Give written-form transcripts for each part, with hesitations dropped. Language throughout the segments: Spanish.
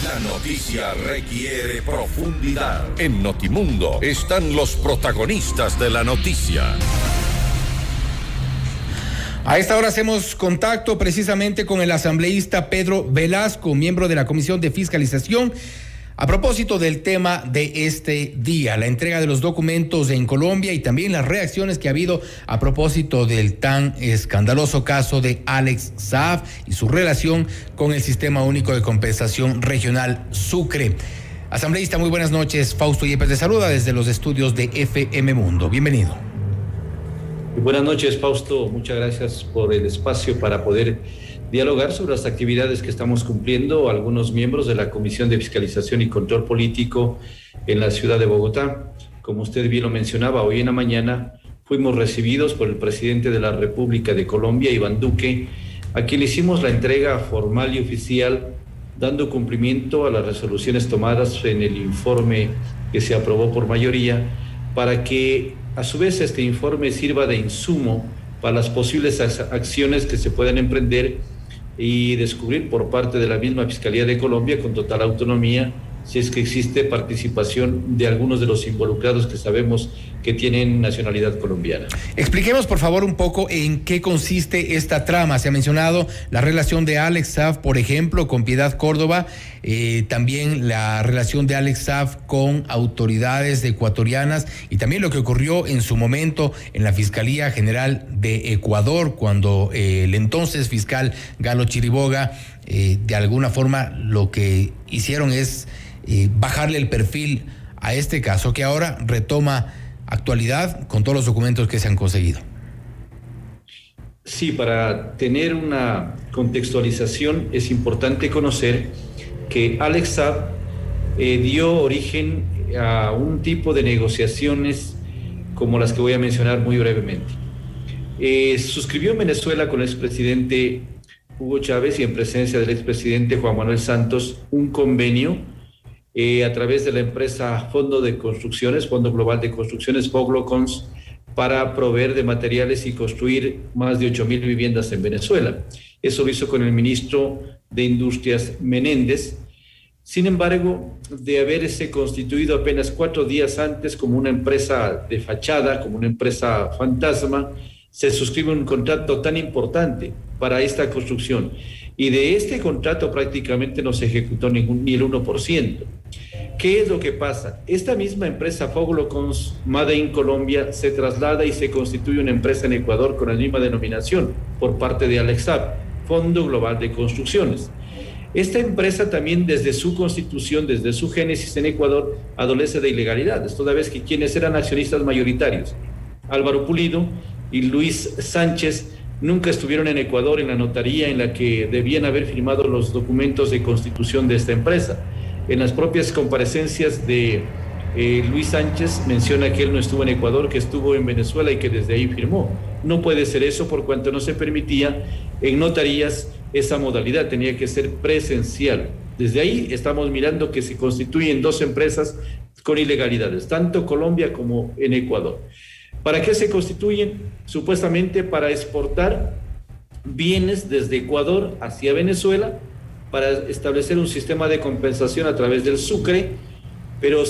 La noticia requiere profundidad. En Notimundo están los protagonistas de la noticia. A esta hora hacemos contacto precisamente con el asambleísta Pedro Velasco, miembro de la Comisión de Fiscalización, a propósito del tema de este día, la entrega de los documentos en Colombia y también las reacciones que ha habido a propósito del tan escandaloso caso de Alex Saab y su relación con el Sistema Único de Compensación Regional Sucre. Asambleísta, muy buenas noches. Fausto Yepes te saluda desde los estudios de FM Mundo. Bienvenido. Buenas noches, Fausto. Muchas gracias por el espacio para poder dialogar sobre las actividades que estamos cumpliendo algunos miembros de la Comisión de Fiscalización y Control Político en la ciudad de Bogotá. Como usted bien lo mencionaba, hoy en la mañana fuimos recibidos por el presidente de la República de Colombia, Iván Duque, a quien le hicimos la entrega formal y oficial, dando cumplimiento a las resoluciones tomadas en el informe que se aprobó por mayoría, para que a su vez este informe sirva de insumo para las posibles acciones que se puedan emprender y descubrir por parte de la misma Fiscalía de Colombia con total autonomía si es que existe participación de algunos de los involucrados que sabemos que tienen nacionalidad colombiana. Expliquemos por favor un poco en qué consiste esta trama. Se ha mencionado la relación de Alex Saab, por ejemplo, con Piedad Córdoba, también la relación de Alex Saab con autoridades ecuatorianas y también lo que ocurrió en su momento en la Fiscalía General de Ecuador, cuando el entonces fiscal Galo Chiriboga, de alguna forma lo que hicieron es bajarle el perfil a este caso que ahora retoma actualidad con todos los documentos que se han conseguido. Sí, para tener una contextualización es importante conocer que Alex Saab dio origen a un tipo de negociaciones como las que voy a mencionar muy brevemente. Suscribió en Venezuela con el expresidente Hugo Chávez y en presencia del expresidente Juan Manuel Santos un convenio a través de la empresa Fondo Global de Construcciones, Foglocons, para proveer de materiales y construir más de 8,000 viviendas en Venezuela. Eso lo hizo con el ministro de Industrias Menéndez. Sin embargo, de haberse constituido apenas 4 días antes como una empresa de fachada, como una empresa fantasma, se suscribe un contrato tan importante para esta construcción. Y de este contrato prácticamente no se ejecutó ni el 1%. ¿Qué es lo que pasa? Esta misma empresa Foglocons Made in Colombia se traslada y se constituye una empresa en Ecuador con la misma denominación por parte de Alex Saab, Fondo Global de Construcciones. Esta empresa también desde su constitución, desde su génesis en Ecuador, adolece de ilegalidades, toda vez que quienes eran accionistas mayoritarios, Álvaro Pulido y Luis Sánchez, nunca estuvieron en Ecuador en la notaría en la que debían haber firmado los documentos de constitución de esta empresa. En las propias comparecencias de Luis Sánchez menciona que él no estuvo en Ecuador, que estuvo en Venezuela y que desde ahí firmó. No puede ser eso por cuanto no se permitía en notarías esa modalidad, tenía que ser presencial. Desde ahí estamos mirando que se constituyen 2 empresas con ilegalidades, tanto Colombia como en Ecuador. ¿Para qué se constituyen? Supuestamente para exportar bienes desde Ecuador hacia Venezuela, para establecer un sistema de compensación a través del Sucre, pero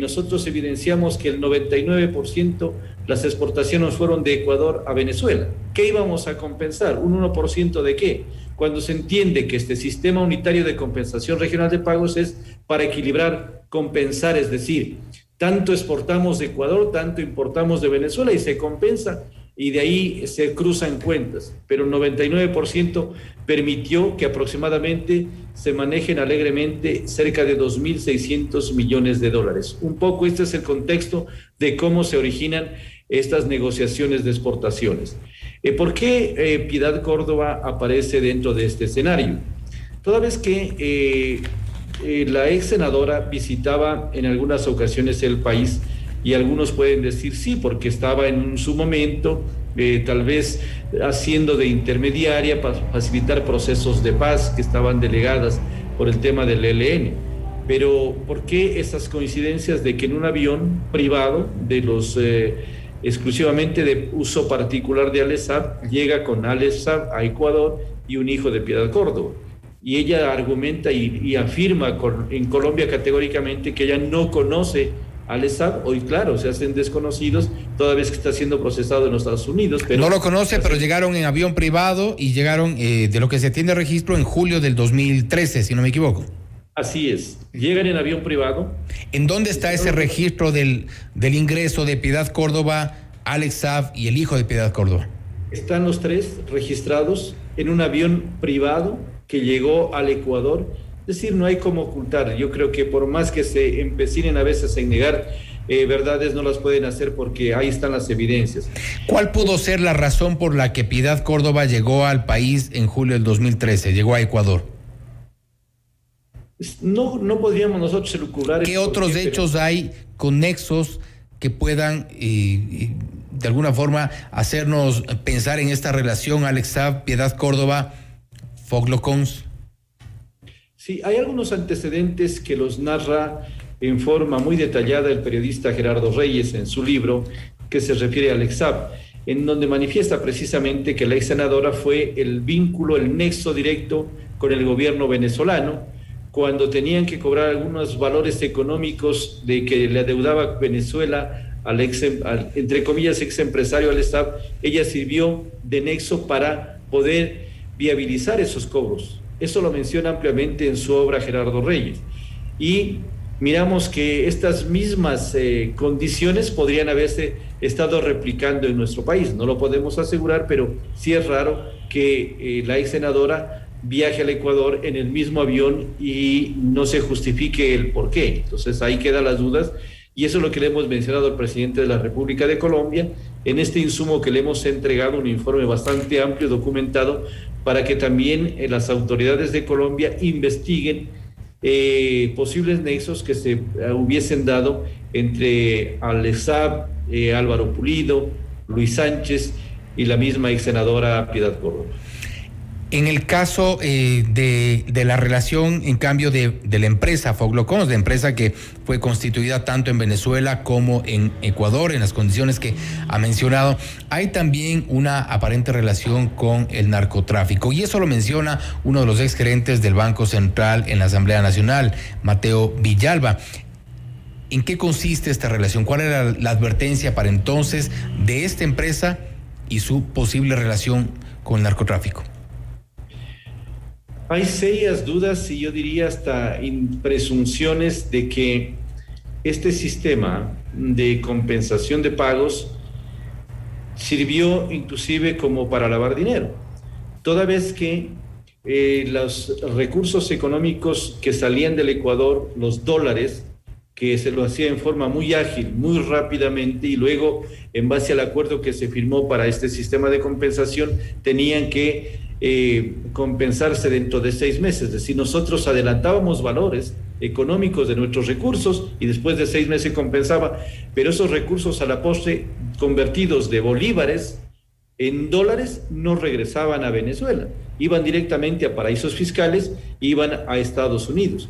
nosotros evidenciamos que el 99% las exportaciones fueron de Ecuador a Venezuela. ¿Qué íbamos a compensar? ¿Un 1% de qué? Cuando se entiende que este sistema unitario de compensación regional de pagos es para equilibrar, compensar, es decir, tanto exportamos de Ecuador, tanto importamos de Venezuela y se compensa y de ahí se cruzan cuentas, pero el 99% permitió que aproximadamente se manejen alegremente cerca de 2.600 millones de dólares. Un poco este es el contexto de cómo se originan estas negociaciones de exportaciones. ¿Por qué Piedad Córdoba aparece dentro de este escenario? Toda vez que la ex senadora visitaba en algunas ocasiones el país, y algunos pueden decir sí, porque estaba en su momento, tal vez haciendo de intermediaria para facilitar procesos de paz que estaban delegadas por el tema del ELN. Pero ¿por qué esas coincidencias de que en un avión privado de los exclusivamente de uso particular de Alex Saab llega con Alex Saab a Ecuador y un hijo de Piedad Córdoba? y ella argumenta y afirma en Colombia categóricamente que ella no conoce a Alex Saab. Hoy, claro, se hacen desconocidos toda vez que está siendo procesado en los Estados Unidos. Pero no lo conoce, pero llegaron en avión privado y llegaron, de lo que se tiene registro, en julio del 2013, si no me equivoco. Así es, llegan en avión privado. ¿En dónde está ese registro del ingreso de Piedad Córdoba, Alex Saab y el hijo de Piedad Córdoba? Están los tres registrados en un avión privado que llegó al Ecuador. Es decir, no hay cómo ocultar. Yo creo que por más que se empecinen a veces en negar verdades, no las pueden hacer porque ahí están las evidencias. ¿Cuál pudo ser la razón por la que Piedad Córdoba llegó al país en julio del 2013, llegó a Ecuador? No podríamos nosotros elucubrar. ¿Qué otros hechos hay conexos que puedan de alguna forma hacernos pensar en esta relación Alex Saab, Piedad Córdoba, Foglocons? Sí, hay algunos antecedentes que los narra en forma muy detallada el periodista Gerardo Reyes en su libro que se refiere a Alex Saab, en donde manifiesta precisamente que la ex senadora fue el vínculo, el nexo directo con el gobierno venezolano, cuando tenían que cobrar algunos valores económicos de que le adeudaba Venezuela al entre comillas, ex empresario Alex Saab. Ella sirvió de nexo para poder viabilizar esos cobros. Eso lo menciona ampliamente en su obra Gerardo Reyes. Y miramos que estas mismas condiciones podrían haberse estado replicando en nuestro país. No lo podemos asegurar, pero sí es raro que la ex senadora viaje al Ecuador en el mismo avión y no se justifique el por qué. Entonces ahí quedan las dudas, y eso es lo que le hemos mencionado al presidente de la República de Colombia en este insumo que le hemos entregado, un informe bastante amplio, documentado, para que también las autoridades de Colombia investiguen posibles nexos que se hubiesen dado entre Alex Saab, Álvaro Pulido, Luis Sánchez y la misma ex senadora Piedad Córdoba. En el caso de la relación, en cambio, de la empresa Foglocons, la empresa que fue constituida tanto en Venezuela como en Ecuador, en las condiciones que ha mencionado, hay también una aparente relación con el narcotráfico. Y eso lo menciona uno de los exgerentes del Banco Central en la Asamblea Nacional, Mateo Villalba. ¿En qué consiste esta relación? ¿Cuál era la advertencia para entonces de esta empresa y su posible relación con el narcotráfico? Hay serias dudas y yo diría hasta presunciones de que este sistema de compensación de pagos sirvió inclusive como para lavar dinero, toda vez que los recursos económicos que salían del Ecuador, los dólares, que se lo hacía en forma muy ágil, muy rápidamente, y luego, en base al acuerdo que se firmó para este sistema de compensación, tenían que compensarse dentro de 6 meses. Es decir, nosotros adelantábamos valores económicos de nuestros recursos y después de 6 meses compensaba, pero esos recursos a la postre, convertidos de bolívares en dólares, no regresaban a Venezuela, iban directamente a paraísos fiscales, iban a Estados Unidos.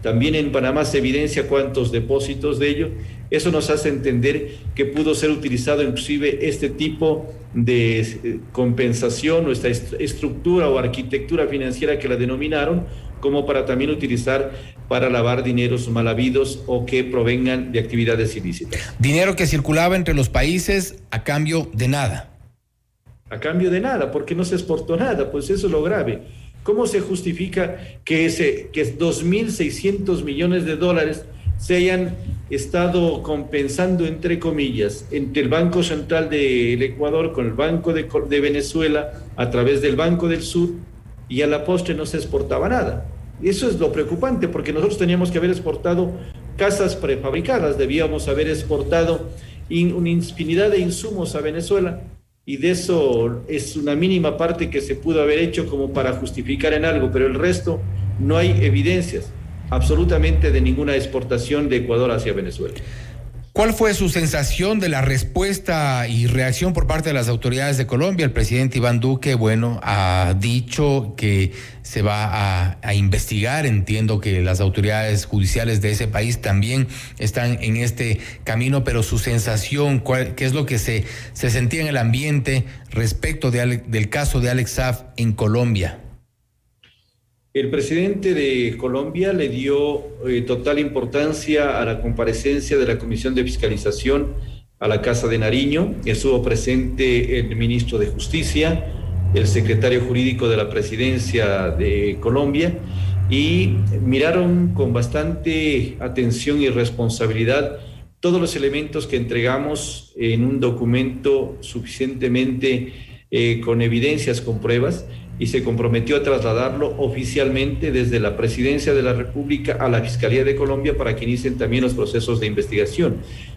También en Panamá se evidencia cuántos depósitos de ello. Eso nos hace entender que pudo ser utilizado inclusive este tipo de compensación, o esta estructura o arquitectura financiera que la denominaron, como para también utilizar para lavar dineros mal habidos o que provengan de actividades ilícitas. Dinero que circulaba entre los países a cambio de nada. A cambio de nada, porque no se exportó nada, pues eso es lo grave. ¿Cómo se justifica que 2.600 millones de dólares se hayan estado compensando, entre comillas, entre el Banco Central del Ecuador con el Banco de Venezuela a través del Banco del Sur, y a la postre no se exportaba nada? Eso es lo preocupante, porque nosotros teníamos que haber exportado casas prefabricadas, debíamos haber exportado una infinidad de insumos a Venezuela, y de eso es una mínima parte que se pudo haber hecho como para justificar en algo, pero el resto no hay evidencias absolutamente de ninguna exportación de Ecuador hacia Venezuela. ¿Cuál fue su sensación de la respuesta y reacción por parte de las autoridades de Colombia? El presidente Iván Duque, ha dicho que se va a investigar. Entiendo que las autoridades judiciales de ese país también están en este camino, pero su sensación, ¿qué es lo que se sentía en el ambiente respecto del caso de Alex Saab en Colombia? El presidente de Colombia le dio total importancia a la comparecencia de la Comisión de Fiscalización a la Casa de Nariño. Estuvo presente el ministro de Justicia, el secretario jurídico de la Presidencia de Colombia, y miraron con bastante atención y responsabilidad todos los elementos que entregamos en un documento suficientemente con evidencias, con pruebas, y se comprometió a trasladarlo oficialmente desde la Presidencia de la República a la Fiscalía de Colombia para que inicien también los procesos de investigación.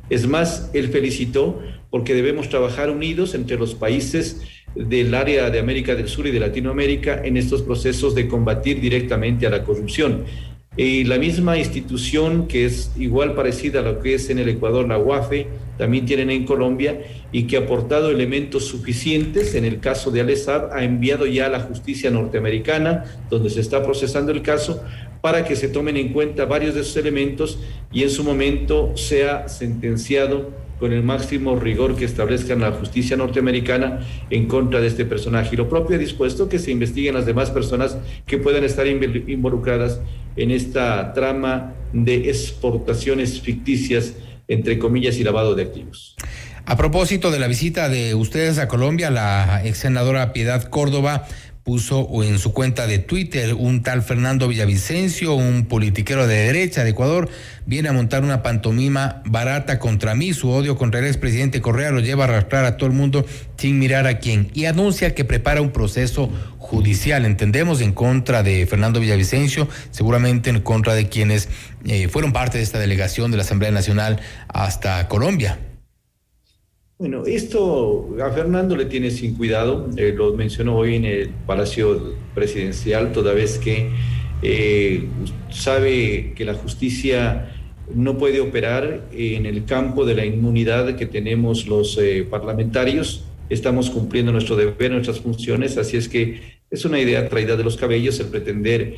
Es más, él felicitó porque debemos trabajar unidos entre los países del área de América del Sur y de Latinoamérica en estos procesos de combatir directamente a la corrupción. Y la misma institución, que es igual parecida a lo que es en el Ecuador, la UAFE, también tienen en Colombia, y que ha aportado elementos suficientes. En el caso de Alex Saab, ha enviado ya a la justicia norteamericana, donde se está procesando el caso, para que se tomen en cuenta varios de esos elementos y en su momento sea sentenciado con el máximo rigor que establezca la justicia norteamericana en contra de este personaje. Y lo propio ha dispuesto que se investiguen las demás personas que puedan estar involucradas en esta trama de exportaciones ficticias, entre comillas, y lavado de activos. A propósito de la visita de ustedes a Colombia, la ex senadora Piedad Córdoba puso en su cuenta de Twitter: un tal Fernando Villavicencio, un politiquero de derecha de Ecuador, viene a montar una pantomima barata contra mí. Su odio contra el expresidente Correa lo lleva a arrastrar a todo el mundo sin mirar a quién. Y anuncia que prepara un proceso judicial, entendemos, en contra de Fernando Villavicencio, seguramente en contra de quienes fueron parte de esta delegación de la Asamblea Nacional hasta Colombia. Bueno, esto a Fernando le tiene sin cuidado, lo mencionó hoy en el Palacio Presidencial, toda vez que sabe que la justicia no puede operar en el campo de la inmunidad que tenemos los parlamentarios. Estamos cumpliendo nuestro deber, nuestras funciones, así es que es una idea traída de los cabellos el pretender,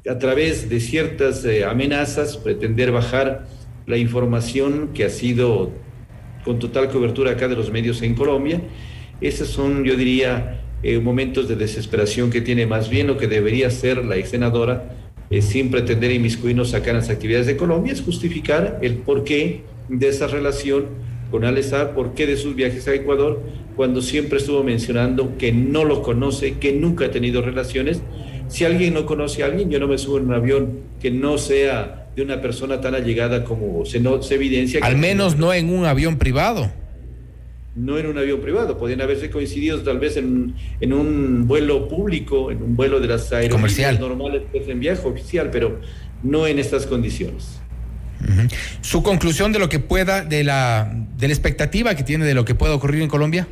a través de ciertas amenazas, pretender bajar la información que ha sido con total cobertura acá de los medios en Colombia. Esos son, yo diría, momentos de desesperación que tiene. Más bien lo que debería hacer la ex senadora, sin pretender inmiscuirnos acá en las actividades de Colombia, es justificar el porqué de esa relación con Alex Saab, porqué de sus viajes a Ecuador, cuando siempre estuvo mencionando que no lo conoce, que nunca ha tenido relaciones. Si alguien no conoce a alguien, yo no me subo en un avión que no sea de una persona tan allegada como se evidencia. Al menos no en un avión privado. No en un avión privado, podrían haberse coincidido tal vez en un vuelo público, en un vuelo de las aerolíneas normales, pues en viaje oficial, pero no en estas condiciones. Uh-huh. Su conclusión de lo que pueda, de la expectativa que tiene de lo que pueda ocurrir en Colombia.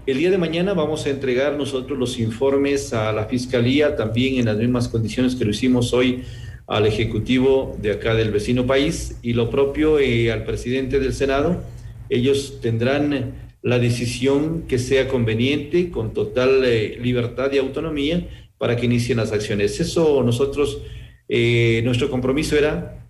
El día de mañana vamos a entregar nosotros los informes a la Fiscalía, también en las mismas condiciones que lo hicimos hoy al Ejecutivo de acá del vecino país, y lo propio al presidente del Senado. Ellos tendrán la decisión que sea conveniente, con total libertad y autonomía, para que inicien las acciones. Eso nosotros, nuestro compromiso era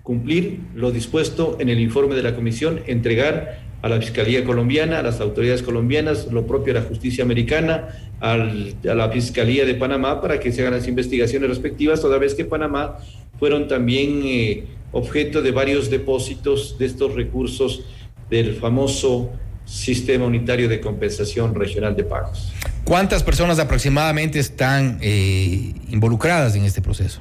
cumplir lo dispuesto en el informe de la comisión, entregar a la Fiscalía colombiana, a las autoridades colombianas, lo propio a la justicia americana, a la Fiscalía de Panamá, para que se hagan las investigaciones respectivas, toda vez que Panamá fueron también objeto de varios depósitos de estos recursos del famoso Sistema Unitario de Compensación Regional de Pagos. ¿Cuántas personas aproximadamente están involucradas en este proceso?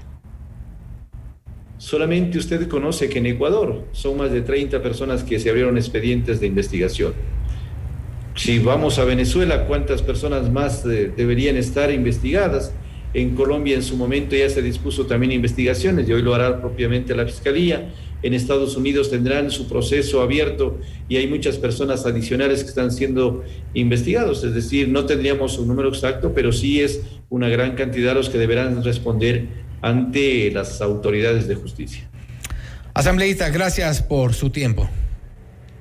Solamente usted conoce que en Ecuador son más de 30 personas que se abrieron expedientes de investigación. Si vamos a Venezuela, ¿cuántas personas más deberían estar investigadas? En Colombia en su momento ya se dispuso también investigaciones y hoy lo hará propiamente la Fiscalía. En Estados Unidos tendrán su proceso abierto y hay muchas personas adicionales que están siendo investigados. Es decir, no tendríamos un número exacto, pero sí es una gran cantidad los que deberán responder ante las autoridades de justicia. Asambleísta, gracias por su tiempo.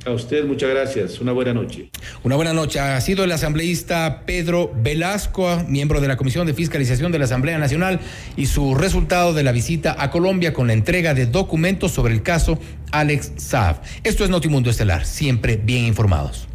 A usted muchas gracias, una buena noche. Una buena noche. Ha sido el asambleísta Pedro Velasco, miembro de la Comisión de Fiscalización de la Asamblea Nacional, y su resultado de la visita a Colombia con la entrega de documentos sobre el caso Alex Saab. Esto es Notimundo Estelar, siempre bien informados.